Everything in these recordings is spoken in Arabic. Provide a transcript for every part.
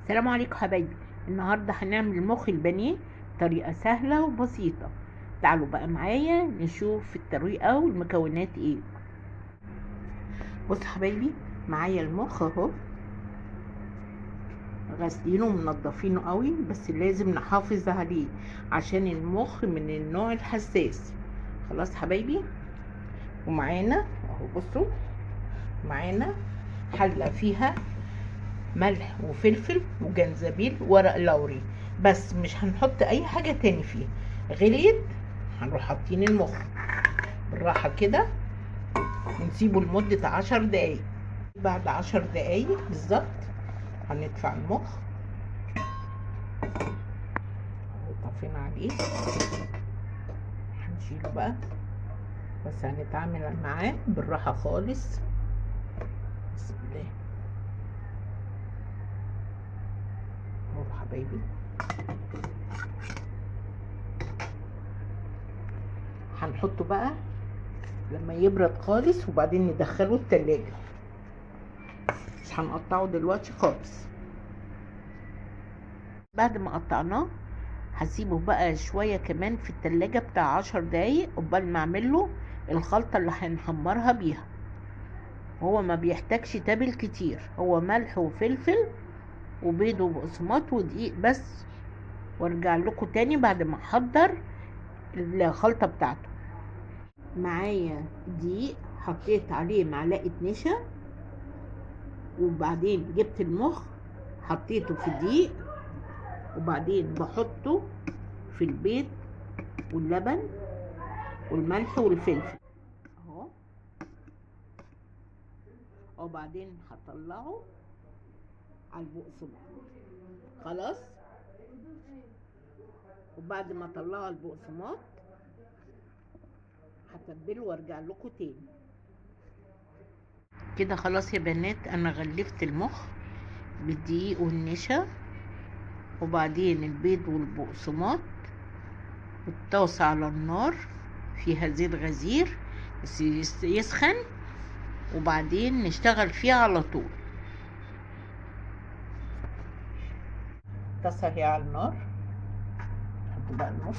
السلام عليكم حبايبي. النهارده هنعمل مخ البانيه بطريقه سهله وبسيطه. تعالوا بقى معايا نشوف الطريقه والمكونات ايه. بصوا حبايبي، معايا المخ اهو، غاسلينه ومنضفينه قوي، بس لازم نحافظ عليه عشان المخ من النوع الحساس. خلاص حبايبي، ومعانا اهو بصوا، معانا حله فيها ملح وفلفل وجنزبيل ورق لوري، بس مش هنحط اي حاجة تاني فيه. غليت هنروح حاطين المخ بالراحة كده ونسيبه لمدة 10 دقايق. بعد 10 دقايق بالظبط هندفع المخ، طفينا عليه، هنشيله بقى، بس هنتعامل معاه بالراحة خالص. بسم الله اهو حبايبي، هنحطه بقى لما يبرد خالص وبعدين ندخله التلاجة. مش هنقطعه دلوقتي خالص. بعد ما قطعناه هسيبه بقى شوية كمان في التلاجة بتاع 10 دقايق قبل ما اعمله الخلطة اللي هنحمرها بيها. هو ما بيحتاجش تابل كتير، هو ملح وفلفل وبيض وبقسماط ودقيق بس. وارجع لكم تاني بعد ما احضر الخلطة بتاعته. معايا دقيق، حطيت عليه معلقة نشا، وبعدين جبت المخ حطيته في الدقيق، وبعدين بحطه في البيض واللبن والملح والفلفل اهو، وبعدين هطلعه على البقسماط. خلاص، وبعد ما اطلعه على البقسماط هتبله وارجع لكم تاني. كده خلاص يا بنات، انا غلفت المخ بالدقيق والنشا وبعدين البيض والبقسماط، والطاسة على النار فيها زيت غزير بس يسخن، وبعدين نشتغل فيها على طول. الطاسة هي على النار، نحط بقى المخ،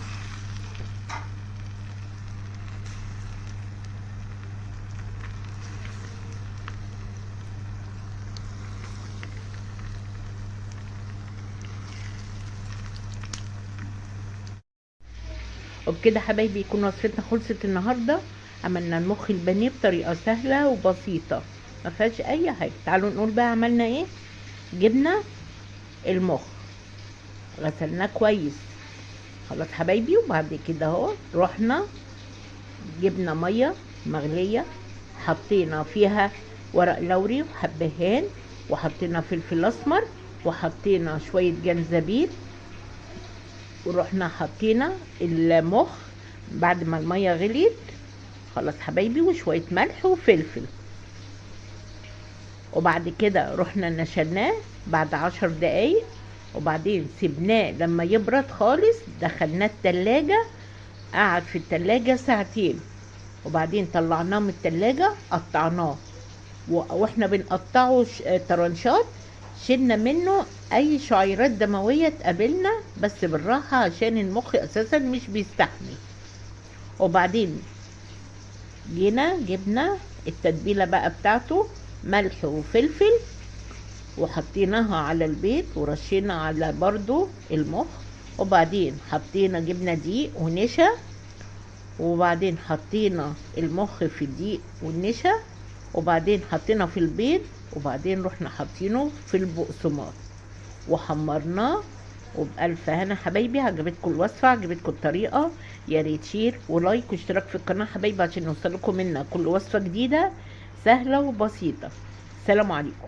وبكده حبايبي يكون وصفتنا خلصت النهارده. عملنا المخ البانيه بطريقه سهله وبسيطه، ما فيهاش اي حاجه. تعالوا نقول بقى عملنا ايه. جبنا المخ، غسلناه كويس خلاص حبايبي، وبعد كده اهو رحنا جبنا ميه مغليه، حطينا فيها ورق لوري وحبهان، وحطينا فلفل اسمر، وحطينا شويه جنزبيل، ورحنا حطينا المخ بعد ما الميه غليت خلاص حبايبي، وشويه ملح وفلفل، وبعد كده رحنا نشلناه بعد 10 دقايق، وبعدين سيبناه لما يبرد خالص، دخلناه التلاجة، قعد في التلاجة ساعتين، وبعدين طلعناه من التلاجة قطعناه، واحنا بنقطعه طرنشات شلنا منه اي شعيرات دموية تقابلنا، بس بالراحة عشان المخ اساسا مش بيستحمل. وبعدين جينا جبنا التتبيلة بقى بتاعته، ملح وفلفل، وحطيناها على البيض ورشينا على برضو المخ، وبعدين حطينا جبنا دقيق ونشا، وبعدين حطينا المخ في الدقيق والنشا، وبعدين حطينا في البيض، وبعدين رحنا حاطينه في البقسماط وحمرناه. وبألف هنا حبايبي، عجبتكم الوصفة، عجبتكم الطريقة، يا ريت شير ولايك واشتراك في القناة حبايبي عشان يوصلكم منا كل وصفة جديدة سهلة وبسيطة. السلام عليكم.